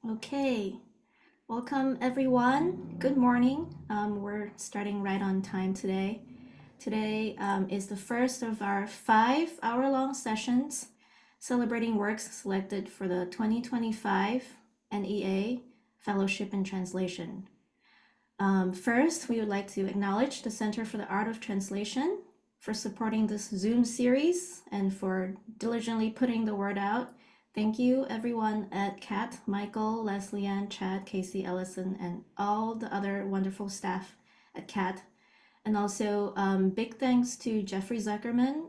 Okay, welcome everyone. Good morning. We're starting right on time today. Today is the first of our 5 hour-long sessions celebrating works selected for the 2025 NEA Fellowship in Translation. First, we would like to acknowledge the Center for the Art of Translation for supporting this Zoom series and for diligently putting the word out. Thank you, everyone at Kat, Michael, Leslie Ann, Chad, Casey, Ellison, and all the other wonderful staff at Kat. And also, big thanks to Jeffrey Zuckerman,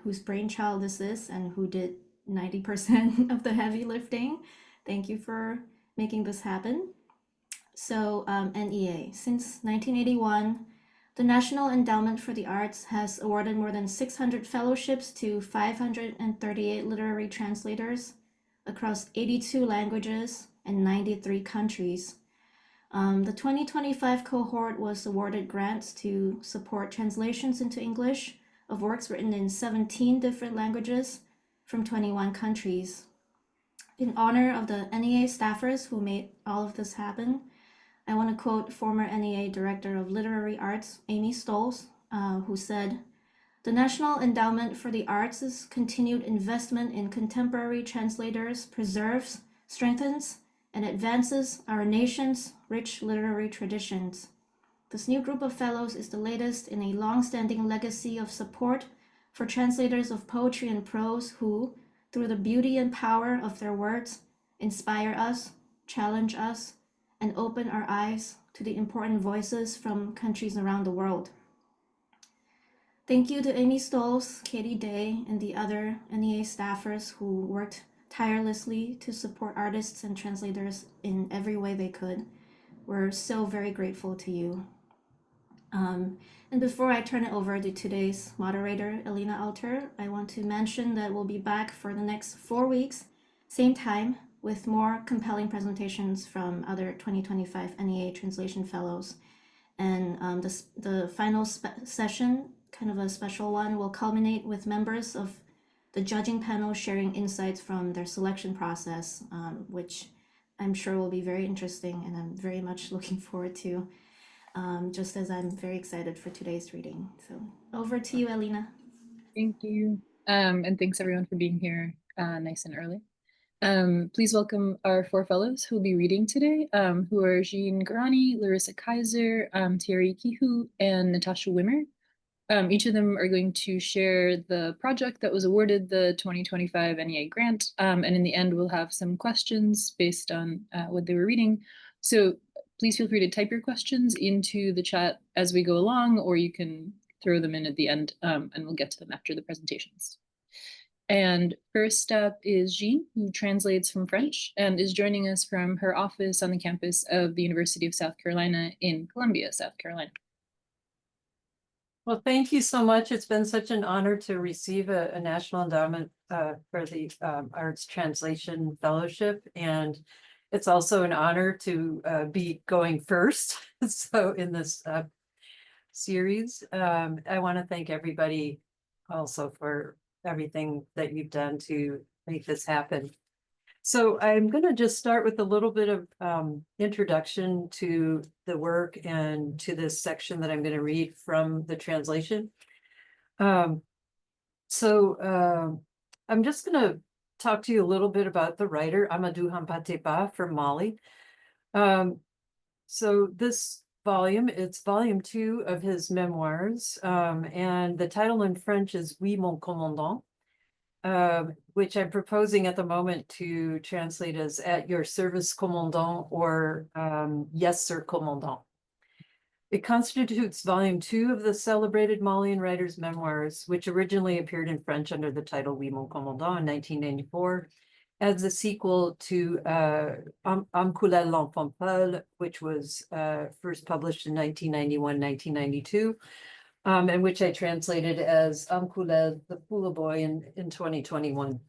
whose brainchild this is and who did 90% of the heavy lifting. Thank you for making this happen. So, NEA. Since 1981, the National Endowment for the Arts has awarded more than 600 fellowships to 538 literary translators across 82 languages and 93 countries. The 2025 cohort was awarded grants to support translations into English of works written in 17 different languages from 21 countries. In honor of the NEA staffers who made all of this happen, I want to quote former NEA Director of Literary Arts, Amy Stolz, who said, "The National Endowment for the Arts' continued investment in contemporary translators preserves, strengthens, and advances our nation's rich literary traditions. This new group of fellows is the latest in a long-standing legacy of support for translators of poetry and prose who, through the beauty and power of their words, inspire us, challenge us, and open our eyes to the important voices from countries around the world." Thank you to Amy Stolz, Katie Day, and the other NEA staffers who worked tirelessly to support artists and translators in every way they could. We're so very grateful to you. And before I turn it over to today's moderator, Elena Alter, I want to mention that we'll be back for the next 4 weeks, same time, with more compelling presentations from other 2025 NEA translation fellows. And the final session, kind of a special one, will culminate with members of the judging panel sharing insights from their selection process, which I'm sure will be very interesting and I'm very much looking forward to, just as I'm very excited for today's reading. So over to you, Elena. Thank you. And thanks everyone for being here nice and early. Please welcome our 4 fellows who will be reading today, who are Jeanne, Garane, Larissa, Kyzer, Thierry, Kehou, and Natasha, Wimmer. Each of them are going to share the project that was awarded the 2025 NEA grant, and in the end we'll have some questions based on what they were reading. So please feel free to type your questions into the chat as we go along, or you can throw them in at the end, and we'll get to them after the presentations. And first up is Jeanne, who translates from French and is joining us from her office on the campus of the University of South Carolina in Columbia, South Carolina. Well, thank you so much. It's been such an honor to receive a National Endowment for the Arts Translation Fellowship. And it's also an honor to be going first. So in this series, I want to thank everybody also for everything that you've done to make this happen. So I'm going to just start with a little bit of introduction to the work and to this section that I'm going to read from the translation. I'm just going to talk to you a little bit about the writer, Amadou Hampâté-Bâ from Mali. So this volume, it's volume 2 of his memoirs, and the title in French is Oui, mon commandant, which I'm proposing at the moment to translate as "At your service, commandant," or "Yes, sir, commandant." It constitutes volume 2 of the celebrated Malian writer's memoirs, which originally appeared in French under the title Oui, mon commandant in 1994, as a sequel to Amcoulal l'Enfant Paul, which was first published in 1991-1992, and which I translated as Amcoulal the Poula Boy in 2021.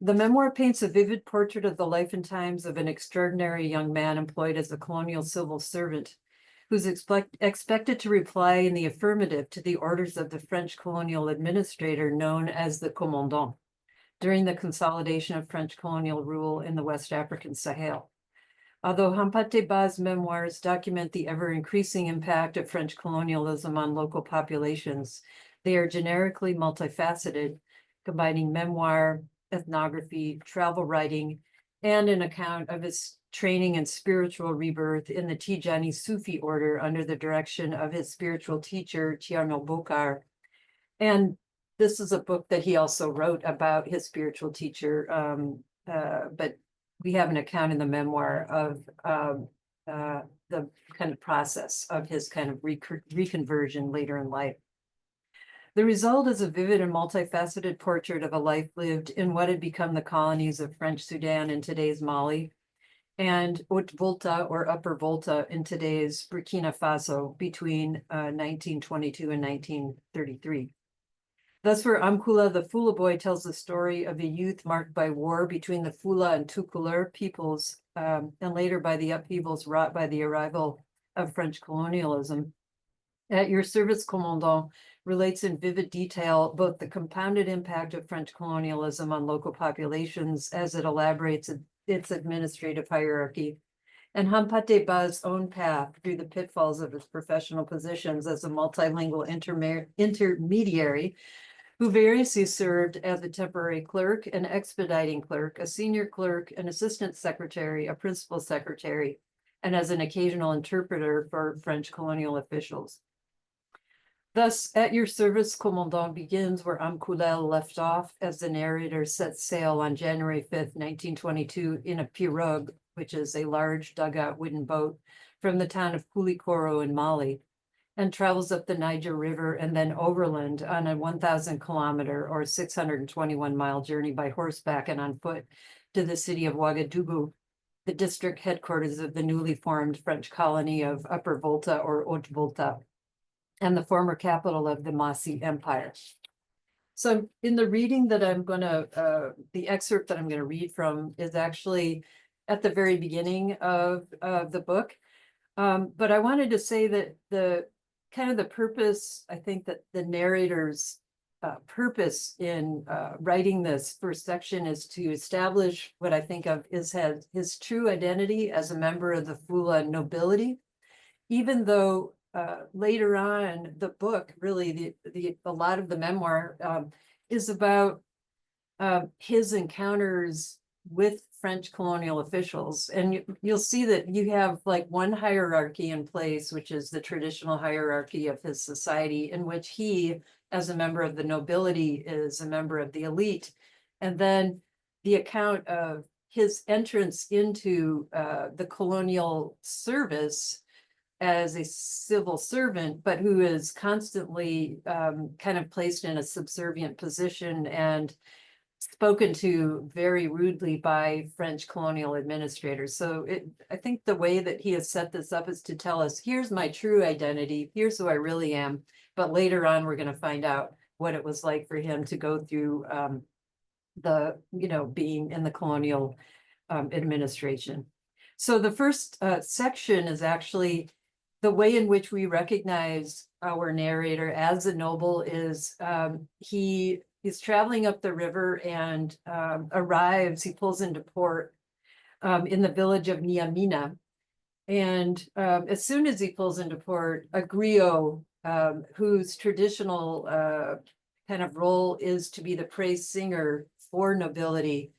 The memoir paints a vivid portrait of the life and times of an extraordinary young man employed as a colonial civil servant, who's expected to reply in the affirmative to the orders of the French colonial administrator known as the commandant. during the consolidation of French colonial rule in the West African Sahel. Although Hampâté Bâ's memoirs document the ever-increasing impact of French colonialism on local populations, they are generically multifaceted, combining memoir, ethnography, travel writing, and an account of his training and spiritual rebirth in the Tijani Sufi order under the direction of his spiritual teacher, Thierry Bokar. And this is a book that he also wrote about his spiritual teacher, but we have an account in the memoir of the kind of process of his kind of reconversion later in life. The result is a vivid and multifaceted portrait of a life lived in what had become the colonies of French Sudan in today's Mali, and Haute Volta or Upper Volta in today's Burkina Faso between 1922 and 1933. Thus, where Amkula the Fula boy tells the story of a youth marked by war between the Fula and Tukulur peoples, and later by the upheavals wrought by the arrival of French colonialism. At Your Service, Commandant relates in vivid detail both the compounded impact of French colonialism on local populations as it elaborates its administrative hierarchy, and Hampâté Bâ's own path through the pitfalls of his professional positions as a multilingual intermediary who variously served as a temporary clerk, an expediting clerk, a senior clerk, an assistant secretary, a principal secretary, and as an occasional interpreter for French colonial officials. Thus, At Your Service, Commandant begins where Amkula left off as the narrator sets sail on January 5th, 1922 in a pirogue, which is a large dugout wooden boat from the town of Koulikoro in Mali, and travels up the Niger River and then overland on a 1,000 kilometer or 621-mile journey by horseback and on foot to the city of Ouagadougou, the district headquarters of the newly formed French colony of Upper Volta or Haute Volta, and the former capital of the Masi Empire. So in the reading that I'm going to, the excerpt that I'm going to read from is actually at the very beginning of the book. But I wanted to say that the kind of the purpose, I think that the narrator's purpose in writing this first section is to establish what I think of is his true identity as a member of the Fula nobility, even though later on the book, really a lot of the memoir is about his encounters with French colonial officials. And you'll see that you have like one hierarchy in place, which is the traditional hierarchy of his society, in which he, as a member of the nobility, is a member of the elite. And then the account of his entrance into the colonial service as a civil servant, but who is constantly kind of placed in a subservient position and spoken to very rudely by French colonial administrators. So I think the way that he has set this up is to tell us, here's my true identity, here's who I really am. But later on, we're going to find out what it was like for him to go through being in the colonial administration. So the first section is actually the way in which we recognize our narrator as a noble is he's traveling up the river and he pulls into port in the village of Niamina. And as soon as he pulls into port, a griot, whose traditional kind of role is to be the praise singer for nobility,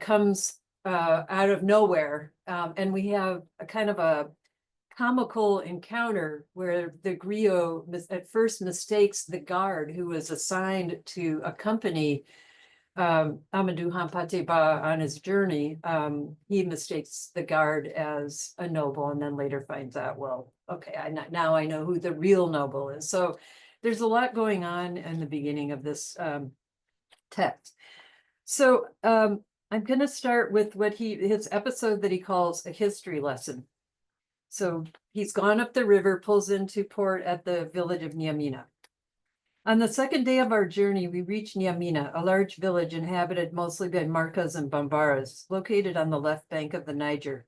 comes out of nowhere. And we have a kind of a comical encounter where the griot at first mistakes the guard who was assigned to accompany Amadou Hampâté Bâ on his journey. He mistakes the guard as a noble and then later finds out, well, okay, now I know who the real noble is. So there's a lot going on in the beginning of this text. So I'm going to start with his episode that he calls a history lesson. So he's gone up the river, pulls into port at the village of Niamina. On the second day of our journey, we reached Niamina, a large village inhabited mostly by Marcas and Bambaras, located on the left bank of the Niger.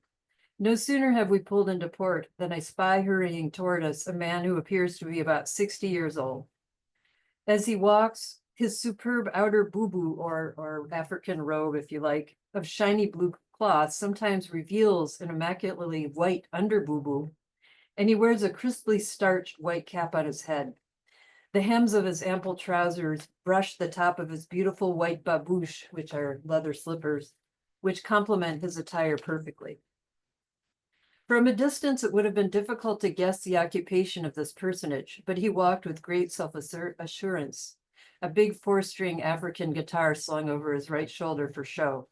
No sooner have we pulled into port than I spy hurrying toward us a man who appears to be about 60 years old. As he walks, His superb outer bubu, or African robe, if you like, of shiny blue cloth, sometimes reveals an immaculately white under bubu, and he wears a crisply starched white cap on his head. The hems of his ample trousers brush the top of his beautiful white babouche, which are leather slippers, which complement his attire perfectly. From a distance, it would have been difficult to guess the occupation of this personage, but he walked with great self-assurance, a big four-string African guitar slung over his right shoulder for show.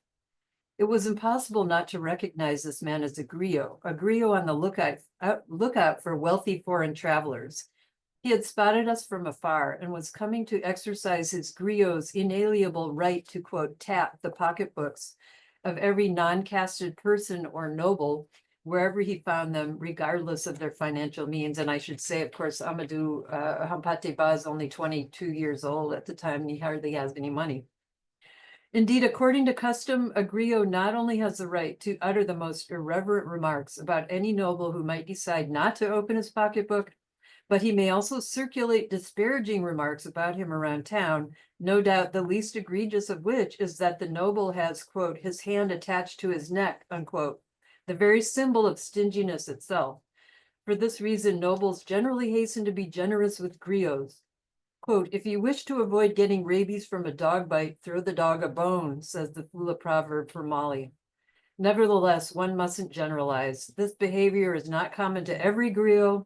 It was impossible not to recognize this man as a griot on the lookout for wealthy foreign travelers. He had spotted us from afar and was coming to exercise his griot's inalienable right to, quote, tap the pocketbooks of every non-casted person or noble wherever he found them, regardless of their financial means. And I should say, of course, Amadou Hampateba is only 22 years old at the time, and he hardly has any money. Indeed, according to custom, a griot not only has the right to utter the most irreverent remarks about any noble who might decide not to open his pocketbook, but he may also circulate disparaging remarks about him around town, no doubt the least egregious of which is that the noble has, quote, his hand attached to his neck, unquote, the very symbol of stinginess itself. For this reason, nobles generally hasten to be generous with griots. Quote, if you wish to avoid getting rabies from a dog bite, throw the dog a bone, says the Fula proverb for Mali. Nevertheless, one mustn't generalize. This behavior is not common to every griot,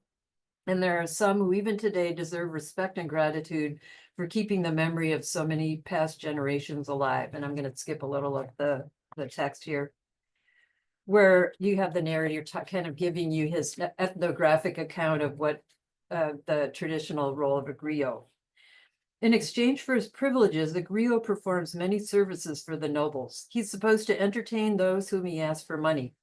and there are some who even today deserve respect and gratitude for keeping the memory of so many past generations alive. And I'm going to skip a little of the text here, where you have the narrator kind of giving you his ethnographic account of what the traditional role of a griot. In exchange for his privileges, the griot performs many services for the nobles. He's supposed to entertain those whom he asks for money.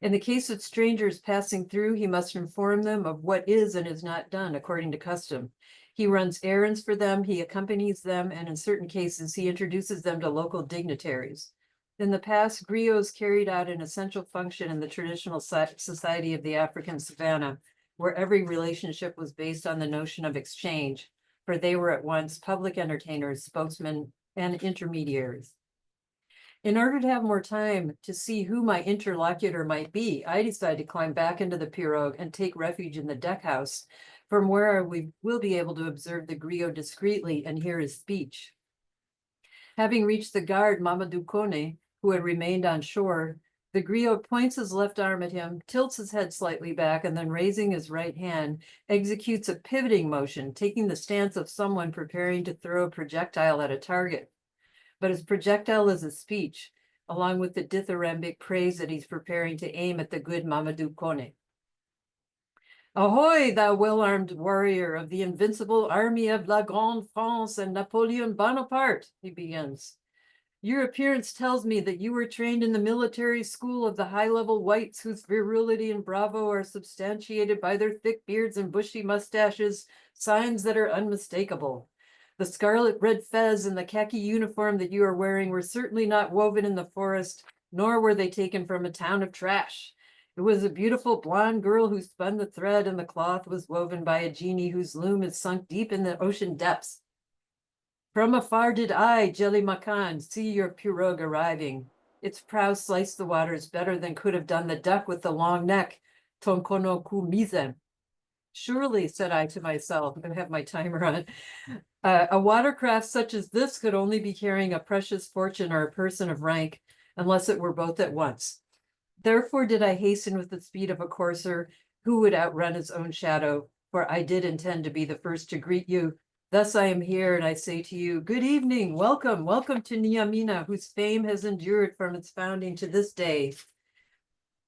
In the case of strangers passing through, he must inform them of what is and is not done according to custom. He runs errands for them, he accompanies them, and in certain cases, he introduces them to local dignitaries. In the past, griots carried out an essential function in the traditional society of the African savannah, where every relationship was based on the notion of exchange, for they were at once public entertainers, spokesmen, and intermediaries. In order to have more time to see who my interlocutor might be, I decided to climb back into the pirogue and take refuge in the deck house, from where we will be able to observe the griot discreetly and hear his speech. Having reached the guard, Mamadou Kone, who had remained on shore, the griot points his left arm at him, tilts his head slightly back, and then raising his right hand, executes a pivoting motion, taking the stance of someone preparing to throw a projectile at a target. But his projectile is a speech, along with the dithyrambic praise that he's preparing to aim at the good Mamadou Kone. Ahoy, thou well-armed warrior of the invincible army of La Grande France and Napoleon Bonaparte, he begins. Your appearance tells me that you were trained in the military school of the high-level whites whose virility and bravo are substantiated by their thick beards and bushy mustaches, signs that are unmistakable. The scarlet red fez and the khaki uniform that you are wearing were certainly not woven in the forest, nor were they taken from a town of trash. It was a beautiful blonde girl who spun the thread, and the cloth was woven by a genie whose loom is sunk deep in the ocean depths. From afar did I, Jelly Makan, see your pirogue arriving. Its prow sliced the waters better than could have done the duck with the long neck, Tonkono Kumizen. Surely, said I to myself, I have my timer on, a watercraft such as this could only be carrying a precious fortune or a person of rank, unless it were both at once. Therefore did I hasten with the speed of a courser who would outrun his own shadow, for I did intend to be the first to greet you. Thus I am here, and I say to you, good evening, welcome, welcome to Niamina, whose fame has endured from its founding to this day.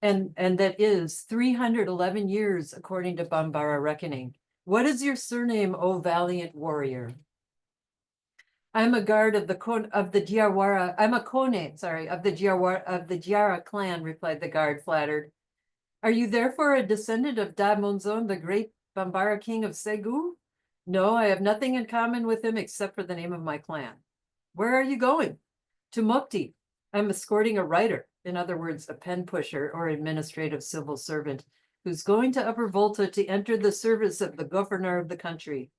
And that is 311 years, according to Bambara reckoning. What is your surname, O valiant warrior? I'm a guard of the Diawara. I'm a Kone, sorry, of the Diawara clan, replied the guard, flattered. Are you therefore a descendant of Da Monzon, the great Bambara king of Segu? No, I have nothing in common with him except for the name of my clan. Where are you going? To Mukti. I'm escorting a writer, in other words, a pen pusher or administrative civil servant, who's going to Upper Volta to enter the service of the governor of the country.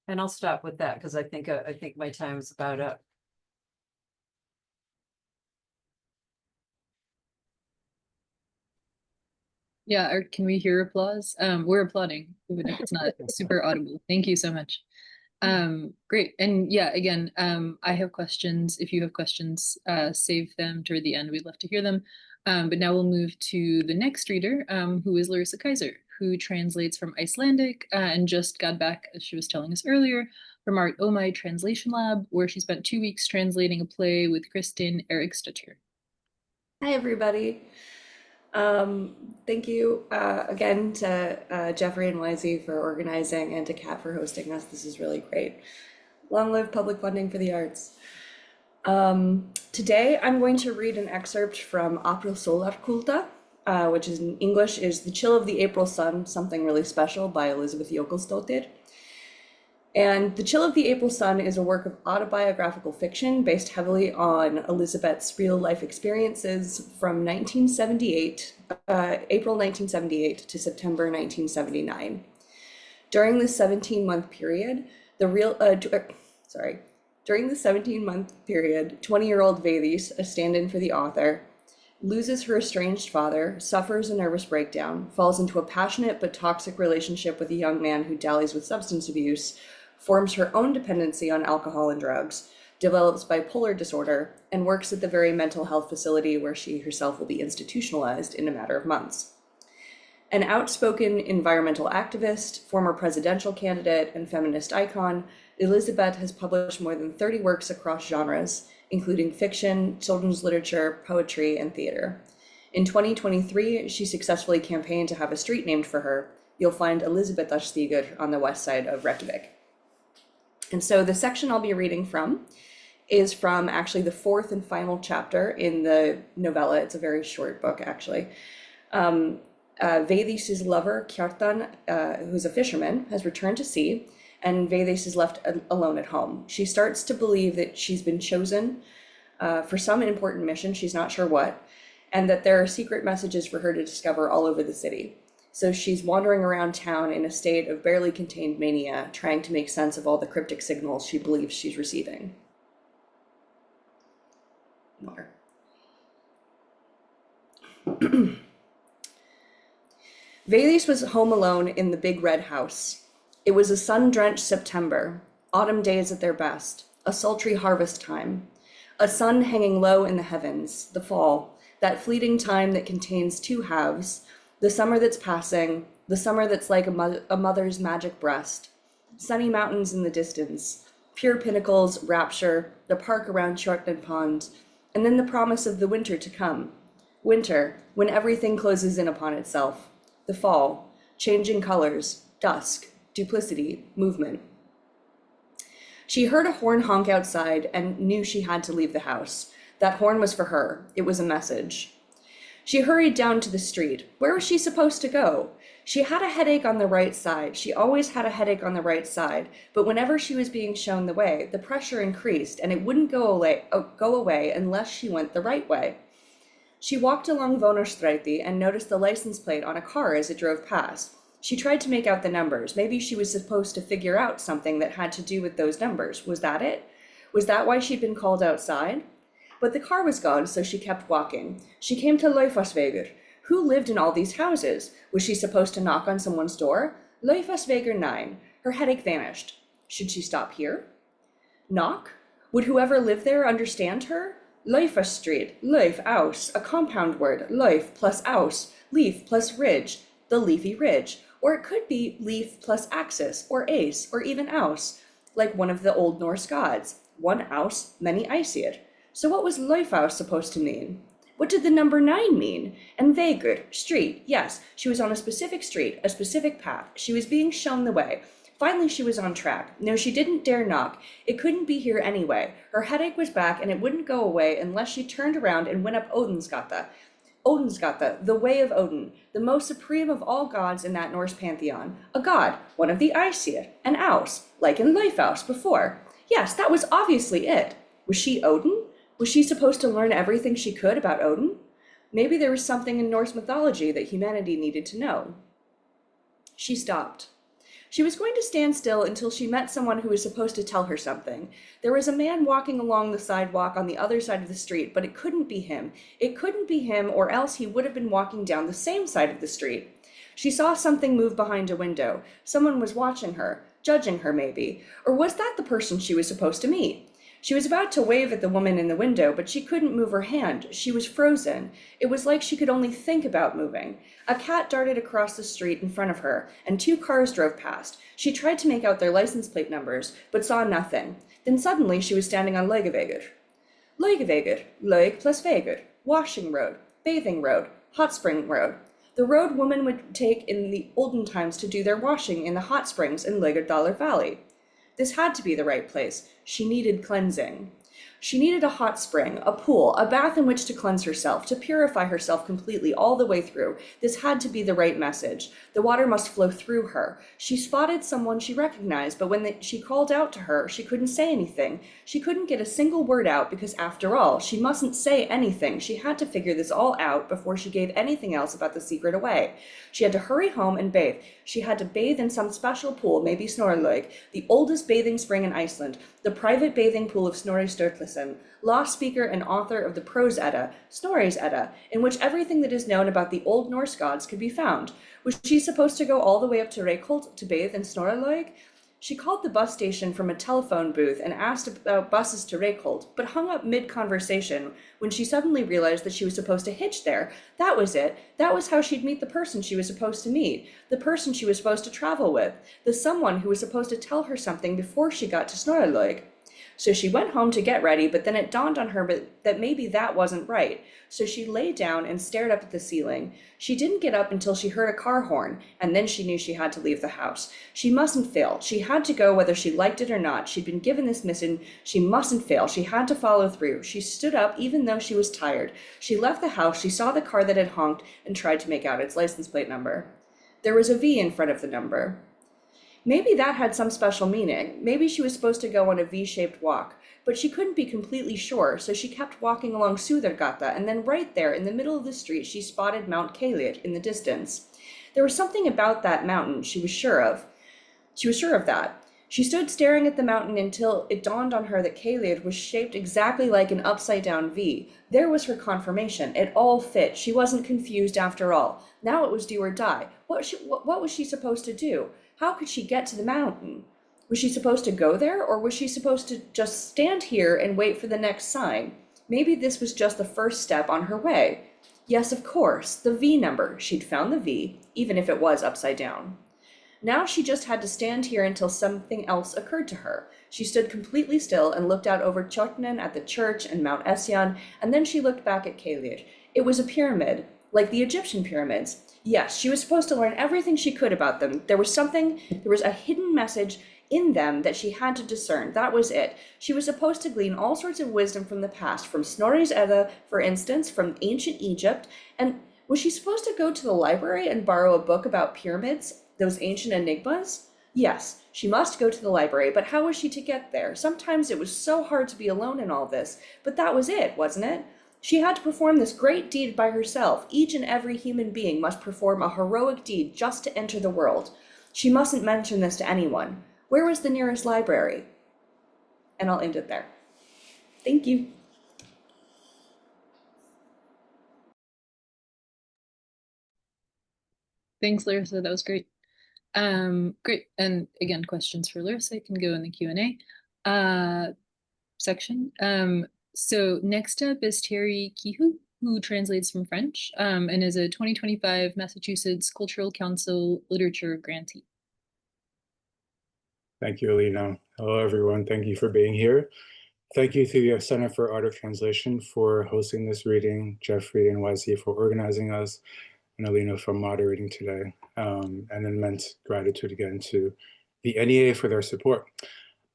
And I'll stop with that because I think my time is about up. Yeah, or can we hear applause? We're applauding, even if it's not super audible. Thank you so much. Great. And yeah, again, I have questions. If you have questions, save them toward the end. We'd love to hear them. But now we'll move to the next reader, who is Larissa Kyzer, who translates from Icelandic and just got back, as she was telling us earlier, from our OMI translation lab, where she spent 2 weeks translating a play with Kristin Eriksdottir. Hi, everybody. Thank you again to Jeffrey and Wisey for organizing and to Kat for hosting us. This is really great. Long live public funding for the arts. Today I'm going to read an excerpt from April Solarkulta, which is in English is The Chill of the April Sun, Something Really Special by Elizabeth Jökulsdóttir. And The Chill of the April Sun is a work of autobiographical fiction based heavily on Elizabeth's real-life experiences from April 1978 to September 1979. During this 17-month period, during the 17-month period, 20-year-old Vedis, a stand-in for the author, loses her estranged father, suffers a nervous breakdown, falls into a passionate but toxic relationship with a young man who dallies with substance abuse, forms her own dependency on alcohol and drugs, develops bipolar disorder, and works at the very mental health facility where she herself will be institutionalized in a matter of months. An outspoken environmental activist, former presidential candidate, and feminist icon, Elizabeth has published more than 30 works across genres, including fiction, children's literature, poetry, and theater. In 2023, she successfully campaigned to have a street named for her. You'll find Elisabethastígur on the west side of Reykjavik. And so the section I'll be reading from is from actually the fourth and final chapter in the novella. It's a very short book, actually. Vedis's lover, Kjartan, who's a fisherman, has returned to sea, and Vedis is left alone at home. She starts to believe that she's been chosen for some important mission, she's not sure what, and that there are secret messages for her to discover all over the city. So she's wandering around town in a state of barely contained mania, trying to make sense of all the cryptic signals she believes she's receiving. More. Vedis was home alone in the big red house. It was a sun-drenched September, autumn days at their best, a sultry harvest time, a sun hanging low in the heavens, the fall, that fleeting time that contains two halves, the summer that's passing, the summer that's like a mother's magic breast, sunny mountains in the distance, pure pinnacles, rapture, the park around Shortland Pond, and then the promise of the winter to come. Winter, when everything closes in upon itself. The fall, changing colors, dusk, duplicity, movement. She heard a horn honk outside and knew she had to leave the house. That horn was for her. It was a message. She hurried down to the street. Where was she supposed to go? She had a headache on the right side. She always had a headache on the right side, but whenever she was being shown the way, the pressure increased and it wouldn't go away unless she went the right way. She walked along Vonarstræti and noticed the license plate on a car as it drove past. She tried to make out the numbers. Maybe she was supposed to figure out something that had to do with those numbers. Was that it? Was that why she'd been called outside? But the car was gone, so she kept walking. She came to Laufasvegur. Who lived in all these houses? Was she supposed to knock on someone's door? Laufasvegur 9. Her headache vanished. Should she stop here? Knock? Would whoever lived there understand her? Laufastrid, Lauf, aus, a compound word, Lauf plus aus, leaf plus ridge, the leafy ridge. Or it could be leaf plus axis, or ace, or even aus, like one of the Old Norse gods. One aus, many Aesir. So what was Laufhaus supposed to mean? What did the number 9 mean? And Vegur, street, yes, she was on a specific street, a specific path. She was being shown the way. Finally, she was on track. No, she didn't dare knock. It couldn't be here anyway. Her headache was back, and it wouldn't go away unless she turned around and went up Odensgata. Odensgata, the way of Odin, the most supreme of all gods in that Norse pantheon. A god, one of the Aesir, an Aus, like in Leifhaus before. Yes, that was obviously it. Was she Odin? Was she supposed to learn everything she could about Odin? Maybe there was something in Norse mythology that humanity needed to know. She stopped. She was going to stand still until she met someone who was supposed to tell her something. There was a man walking along the sidewalk on the other side of the street, but it couldn't be him. It couldn't be him, or else he would have been walking down the same side of the street. She saw something move behind a window. Someone was watching her, judging her maybe. Or was that the person she was supposed to meet? She was about to wave at the woman in the window, but she couldn't move her hand. She was frozen. It was like she could only think about moving. A cat darted across the street in front of her, and 2 cars drove past. She tried to make out their license plate numbers, but saw nothing. Then suddenly she was standing on Legeveger. Legeveger, Leug plus Veger, washing road, bathing road, hot spring road. The road women would take in the olden times to do their washing in the hot springs in Legerdaler Valley. This had to be the right place. She needed cleansing. She needed a hot spring, a pool, a bath in which to cleanse herself, to purify herself completely all the way through. This had to be the right message. The water must flow through her. She spotted someone she recognized, but when she called out to her, she couldn't say anything. She couldn't get a single word out because, after all, she mustn't say anything. She had to figure this all out before she gave anything else about the secret away. She had to hurry home and bathe. She had to bathe in some special pool, maybe Snorrlaug, the oldest bathing spring in Iceland, the private bathing pool of Snorri Sturluson, law speaker and author of the Prose Edda, Snorri's Edda, in which everything that is known about the Old Norse gods could be found. Was she supposed to go all the way up to Reykholt to bathe in Snorrlaug? She called the bus station from a telephone booth and asked about buses to Reykholt, but hung up mid-conversation when she suddenly realized that she was supposed to hitch there. That was it. That was how she'd meet the person she was supposed to meet, the person she was supposed to travel with, the someone who was supposed to tell her something before she got to Snorrlaug. So she went home to get ready, but then it dawned on her that maybe that wasn't right. So she lay down and stared up at the ceiling. She didn't get up until she heard a car horn, and then she knew she had to leave the house. She mustn't fail. She had to go whether she liked it or not. She'd been given this mission. She mustn't fail. She had to follow through. She stood up even though she was tired. She left the house. She saw the car that had honked and tried to make out its license plate number. There was a V in front of the number. Maybe that had some special meaning. Maybe she was supposed to go on a V-shaped walk, but she couldn't be completely sure, so she kept walking along Suðurgata, and then right there in the middle of the street she spotted Mount Kehou in the distance. There was something about that mountain she was sure of. She was sure of that. She stood staring at the mountain until it dawned on her that Kehou was shaped exactly like an upside-down V. There was her confirmation. It all fit. She wasn't confused after all. Now it was do or die. What was she supposed to do? How could she get to the mountain? Was she supposed to go there, or was she supposed to just stand here and wait for the next sign? Maybe this was just the first step on her way. Yes, of course, the V number. She'd found the V, even if it was upside down. Now she just had to stand here until something else occurred to her. She stood completely still and looked out over Tjotnen at the church and Mount Esjan, and then she looked back at Kehou. It was a pyramid, like the Egyptian pyramids. Yes, she was supposed to learn everything she could about them. There was a hidden message in them that she had to discern. That was it. She was supposed to glean all sorts of wisdom from the past, from Snorri's Edda, for instance, from ancient Egypt. And was she supposed to go to the library and borrow a book about pyramids, those ancient enigmas? Yes, she must go to the library, but how was she to get there? Sometimes it was so hard to be alone in all this, but that was it, wasn't it? She had to perform this great deed by herself. Each and every human being must perform a heroic deed just to enter the world. She mustn't mention this to anyone. Where was the nearest library? And I'll end it there. Thank you. Thanks, Larissa. That was great. Great. And again, questions for Larissa can go in the Q&A section. So next up is Thierry Kehou, who translates from French and is a 2025 Massachusetts Cultural Council Literature grantee. Thank you, Alina. Hello, everyone. Thank you for being here. Thank you to the Center for Art of Translation for hosting this reading, Jeffrey and YC for organizing us, and Alina for moderating today. And an immense gratitude again to the NEA for their support.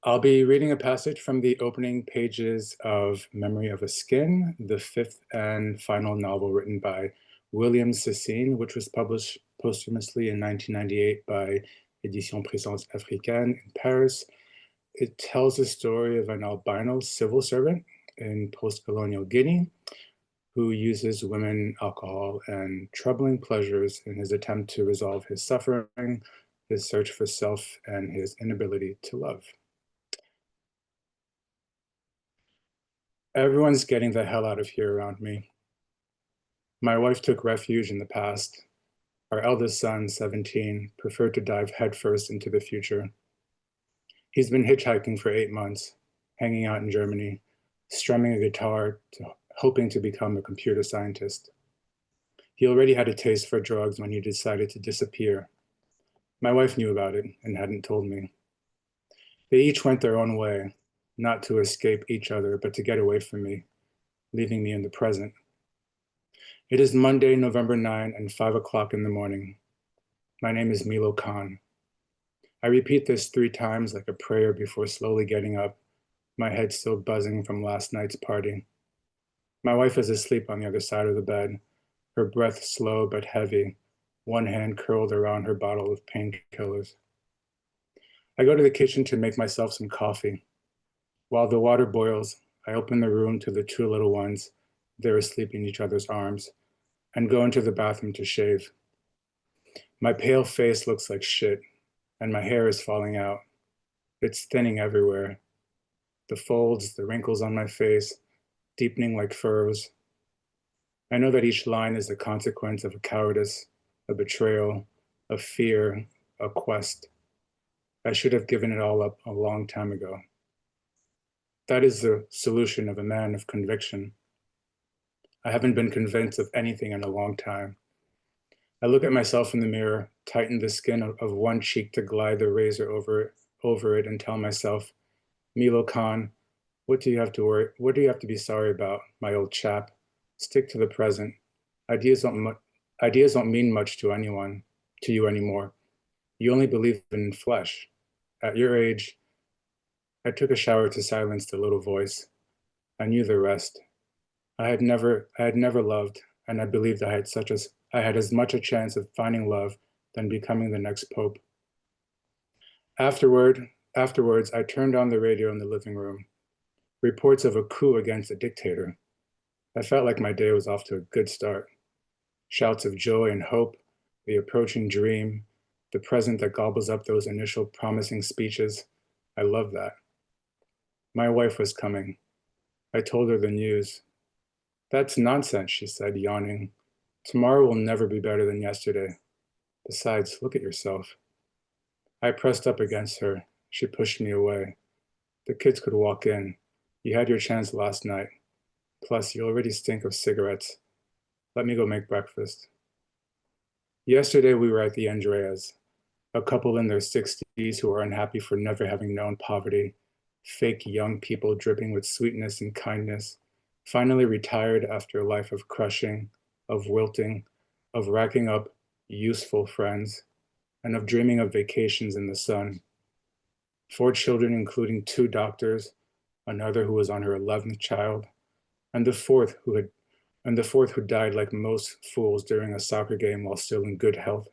I'll be reading a passage from the opening pages of Memory of a Skin, the 5th and final novel written by William Cécine, which was published posthumously in 1998 by Éditions Présence Africaine in Paris. It tells the story of an albino civil servant in post-colonial Guinea who uses women, alcohol, and troubling pleasures in his attempt to resolve his suffering his search for self, and his inability to love. Everyone's getting the hell out of here around me. My wife took refuge in the past. Our eldest son, 17, preferred to dive headfirst into the future. He's been hitchhiking for 8 months, hanging out in Germany, strumming a guitar, hoping to become a computer scientist. He already had a taste for drugs when he decided to disappear. My wife knew about it and hadn't told me. They each went their own way, not to escape each other, but to get away from me, leaving me in the present. It is Monday, November 9 and 5 o'clock in the morning. My name is Milo Khan. I repeat this 3 times like a prayer before slowly getting up, my head still buzzing from last night's party. My wife is asleep on the other side of the bed, her breath slow but heavy, one hand curled around her bottle of painkillers. I go to the kitchen to make myself some coffee. While the water boils, I open the room to the 2 little ones, they're asleep in each other's arms, and go into the bathroom to shave. My pale face looks like shit, and my hair is falling out. It's thinning everywhere. The folds, the wrinkles on my face, deepening like furrows. I know that each line is the consequence of a cowardice, a betrayal, a fear, a quest. I should have given it all up a long time ago. That is the solution of a man of conviction. I haven't been convinced of anything in a long time. I look at myself in the mirror, tighten the skin of one cheek to glide the razor over it, and tell myself, Milo Khan, what do you have to be sorry about, my old chap? Stick to the present. Ideas don't mean much to you anymore. You only believe in flesh. At your age, I took a shower to silence the little voice. I knew the rest. I had never loved, and I believed I had as much a chance of finding love than becoming the next pope. Afterwards, I turned on the radio in the living room. Reports of a coup against a dictator. I felt like my day was off to a good start. Shouts of joy and hope, the approaching dream, the present that gobbles up those initial promising speeches. I love that. My wife was coming. I told her the news. That's nonsense, she said, yawning. Tomorrow will never be better than yesterday. Besides, look at yourself. I pressed up against her. She pushed me away. The kids could walk in. You had your chance last night. Plus, you already stink of cigarettes. Let me go make breakfast. Yesterday, we were at the Andreas, a couple in their 60s who are unhappy for never having known poverty, fake young people dripping with sweetness and kindness, finally retired after a life of crushing, of wilting, of racking up useful friends, and of dreaming of vacations in the sun. 4 children, including 2 doctors, another who was on her 11th child, and the fourth who died like most fools during a soccer game while still in good health,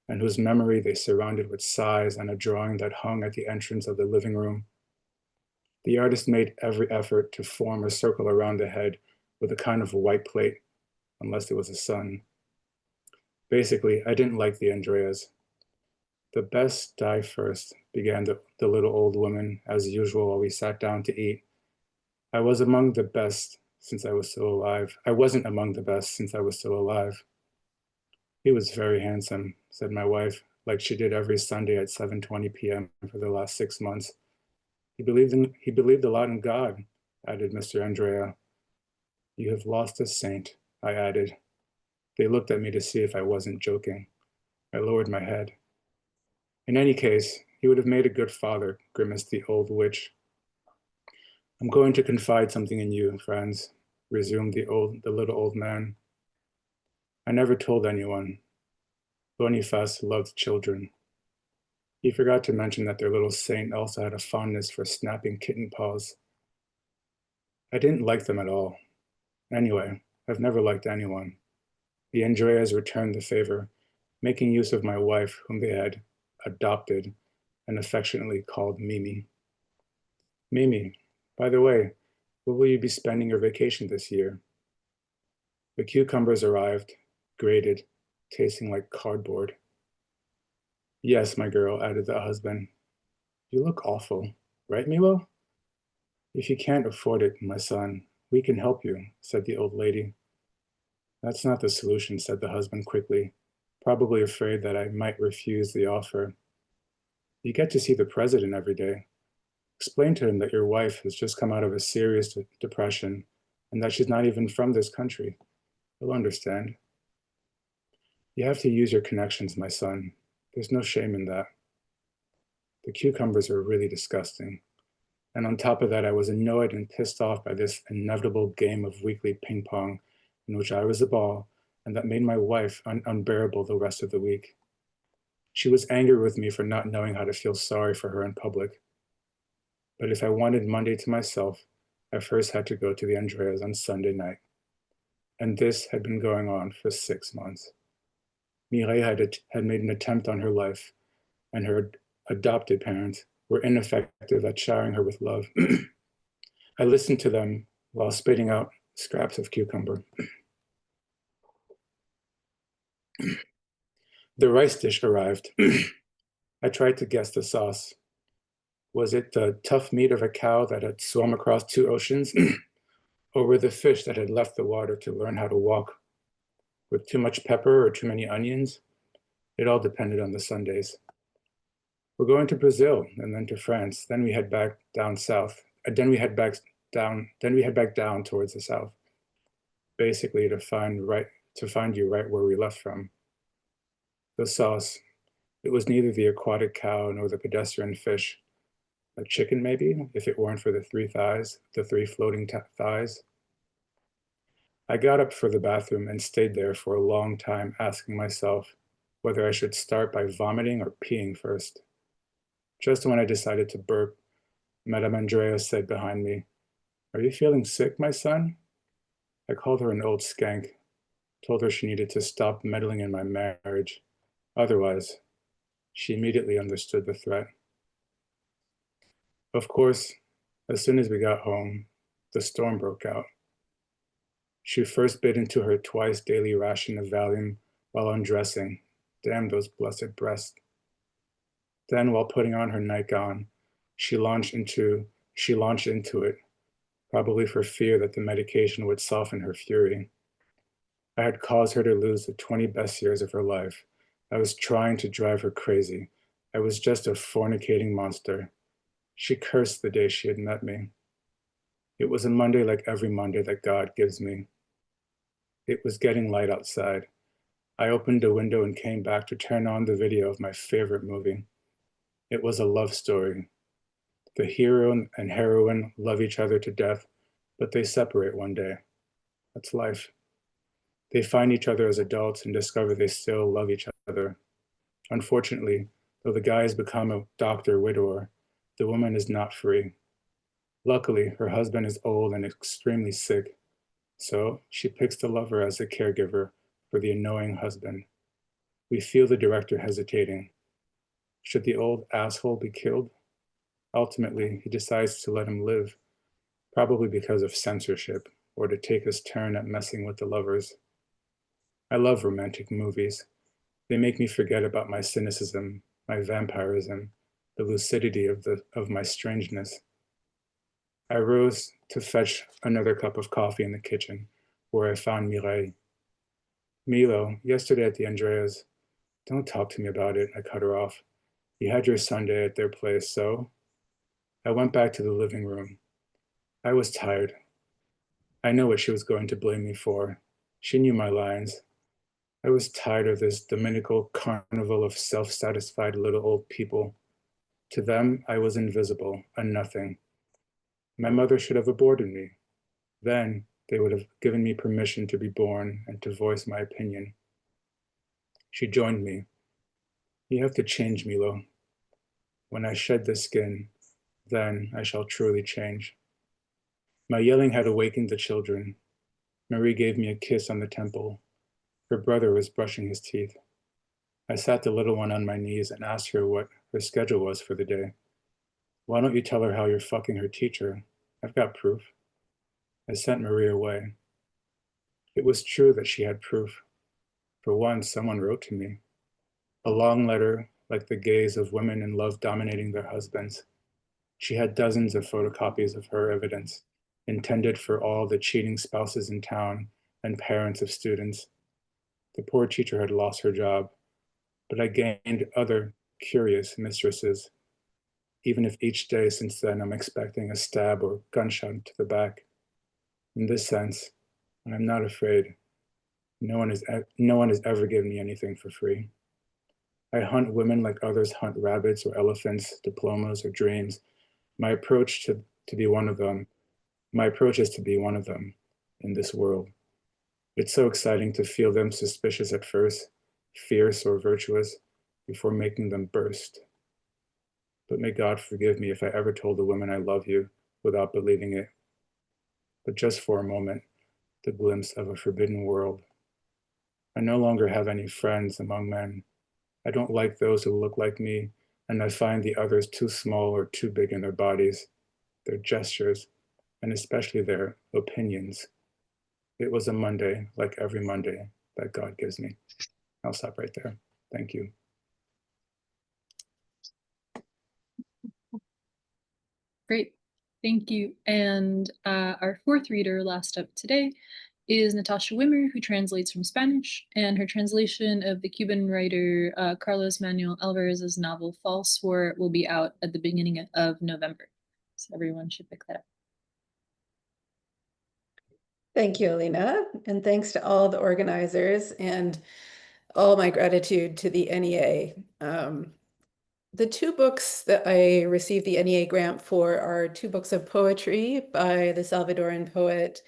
and whose memory they surrounded with sighs and a drawing that hung at the entrance of the living room. The artist made every effort to form a circle around the head with a kind of white plate, unless it was a sun. Basically, I didn't like the Andreas. The best die first, began the little old woman, as usual while we sat down to eat. I wasn't among the best since I was still alive. He was very handsome, said my wife, like she did every Sunday at 7:20 p.m. for the last 6 months. He believed a lot in God, added Mr. Andrea. You have lost a saint, I added. They looked at me to see if I wasn't joking. I lowered my head. In any case, he would have made a good father, grimaced the old witch. I'm going to confide something in you, friends, resumed the little old man. I never told anyone. Boniface loved children. He forgot to mention that their little saint also had a fondness for snapping kitten paws. I didn't like them at all. Anyway, I've never liked anyone. The Andreas returned the favor, making use of my wife, whom they had adopted and affectionately called Mimi. Mimi, by the way, where will you be spending your vacation this year? The cucumbers arrived, grated, tasting like cardboard. Yes, my girl, added the husband. You look awful, right, Milo? If you can't afford it, my son, we can help you, said the old lady. That's not the solution, said the husband quickly, probably afraid that I might refuse the offer. You get to see the president every day. Explain to him that your wife has just come out of a serious depression and that she's not even from this country. He'll understand. You have to use your connections, my son. There's no shame in that. The cucumbers are really disgusting. And on top of that, I was annoyed and pissed off by this inevitable game of weekly ping pong in which I was the ball, and that made my wife unbearable the rest of the week. She was angry with me for not knowing how to feel sorry for her in public. But if I wanted Monday to myself, I first had to go to the Andreas on Sunday night. And this had been going on for 6 months. Mireille had made an attempt on her life, and her adopted parents were ineffective at showering her with love. I listened to them while spitting out scraps of cucumber. The rice dish arrived. I tried to guess the sauce. Was it the tough meat of a cow that had swum across 2 oceans? Or were the fish that had left the water to learn how to walk? With too much pepper or too many onions? It all depended on the Sundays. We're going to Brazil and then to France. Then we head back down south. Then we head back down towards the south. Basically to find you right where we left from. The sauce. It was neither the aquatic cow nor the pedestrian fish. A chicken, maybe, if it weren't for the 3 thighs, the 3 floating thighs. I got up for the bathroom and stayed there for a long time asking myself whether I should start by vomiting or peeing first. Just when I decided to burp, Madame Andrea said behind me, "Are you feeling sick, my son?" I called her an old skank, told her she needed to stop meddling in my marriage. Otherwise, she immediately understood the threat. Of course, as soon as we got home, the storm broke out. She first bit into her twice daily ration of Valium while undressing. Damn those blessed breasts. Then, while putting on her nightgown, she launched into it, probably for fear that the medication would soften her fury. I had caused her to lose the 20 best years of her life. I was trying to drive her crazy. I was just a fornicating monster. She cursed the day she had met me. It was a Monday like every Monday that God gives me. It was getting light outside. I opened a window and came back to turn on the video of my favorite movie. It was a love story. The hero and heroine love each other to death, but they separate one day. That's life. They find each other as adults and discover they still love each other. Unfortunately, though the guy has become a doctor widower, the woman is not free. Luckily, her husband is old and extremely sick, so she picks the lover as the caregiver for the annoying husband. We feel the director hesitating. Should the old asshole be killed? Ultimately, he decides to let him live, probably because of censorship or to take his turn at messing with the lovers. I love romantic movies. They make me forget about my cynicism, my vampirism, the lucidity of my strangeness. I rose to fetch another cup of coffee in the kitchen, where I found Mireille. Milo, yesterday at the Andreas. Don't talk to me about it, I cut her off. You had your Sunday at their place, so? I went back to the living room. I was tired. I know what she was going to blame me for. She knew my lines. I was tired of this Dominical carnival of self-satisfied little old people. To them, I was invisible, a nothing. My mother should have aborted me. Then they would have given me permission to be born and to voice my opinion. She joined me. You have to change, Milo. When I shed the skin, then I shall truly change. My yelling had awakened the children. Marie gave me a kiss on the temple. Her brother was brushing his teeth. I sat the little one on my knees and asked her what her schedule was for the day. Why don't you tell her how you're fucking her teacher? I've got proof. I sent Marie away. It was true that she had proof. For once, someone wrote to me. A long letter like the gaze of women in love dominating their husbands. She had dozens of photocopies of her evidence, intended for all the cheating spouses in town and parents of students. The poor teacher had lost her job, but I gained other curious mistresses, even if each day since then I'm expecting a stab or gunshot to the back. In this sense, I'm not afraid. No one has ever given me anything for free. I hunt women like others hunt rabbits or elephants, diplomas or dreams. My approach to be one of them, my approach is to be one of them in this world. It's so exciting to feel them suspicious at first, fierce or virtuous, before making them burst. But may God forgive me if I ever told a woman I love you without believing it. But just for a moment, the glimpse of a forbidden world. I no longer have any friends among men. I don't like those who look like me, and I find the others too small or too big in their bodies, their gestures, and especially their opinions. It was a Monday, like every Monday, that God gives me. I'll stop right there. Thank you. Great, thank you. And our fourth reader last up today is Natasha Wimmer, who translates from Spanish, and her translation of the Cuban writer Carlos Manuel Alvarez's novel False War will be out at the beginning of November. So everyone should pick that up. Thank you, Alina, and thanks to all the organizers and all my gratitude to the NEA. The two books that I received the NEA grant for are two books of poetry by the Salvadoran poet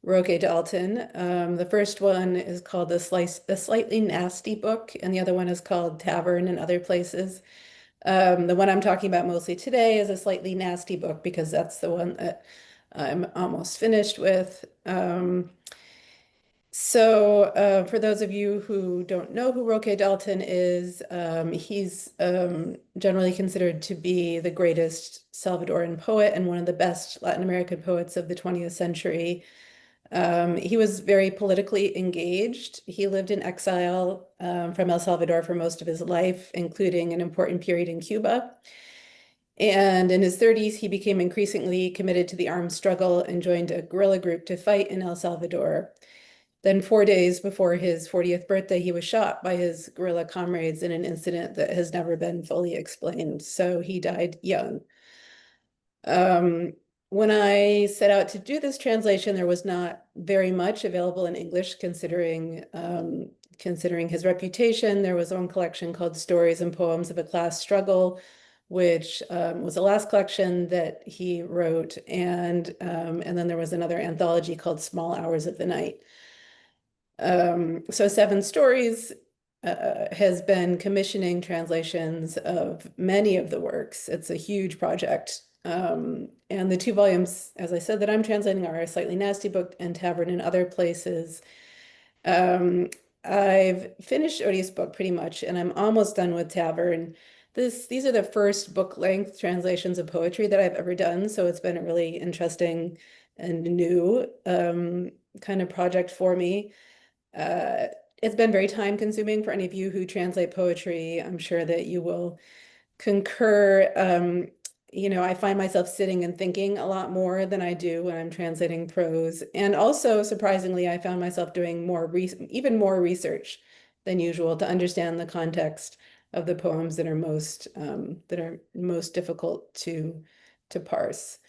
Roque Dalton. The first one is called The Slightly Nasty Book, and the other one is called Tavern and Other Places. The one I'm talking about mostly today is A Slightly Nasty Book because that's the one that I'm almost finished with. For those of you who don't know who Roque Dalton is, he's generally considered to be the greatest Salvadoran poet and one of the best Latin American poets of the 20th century. He was very politically engaged. He lived in exile from El Salvador for most of his life, including an important period in Cuba. And in his 30s, he became increasingly committed to the armed struggle and joined a guerrilla group to fight in El Salvador. Then 4 days before his 40th birthday, he was shot by his guerrilla comrades in an incident that has never been fully explained. So he died young. When I set out to do this translation, there was not very much available in English, considering his reputation. There was one collection called Stories and Poems of a Class Struggle, which was the last collection that he wrote. And then there was another anthology called Small Hours of the Night. So Seven Stories has been commissioning translations of many of the works. It's a huge project. And the two volumes, as I said, that I'm translating are A Slightly Nasty Book and Tavern and Other Places. I've finished Odie's book pretty much, and I'm almost done with Tavern. These are the first book-length translations of poetry that I've ever done, so it's been a really interesting and new kind of project for me. It's been very time-consuming for any of you who translate poetry. I'm sure that you will concur. I find myself sitting and thinking a lot more than I do when I'm translating prose. And also, surprisingly, I found myself doing even more research than usual to understand the context of the poems that are most difficult to parse.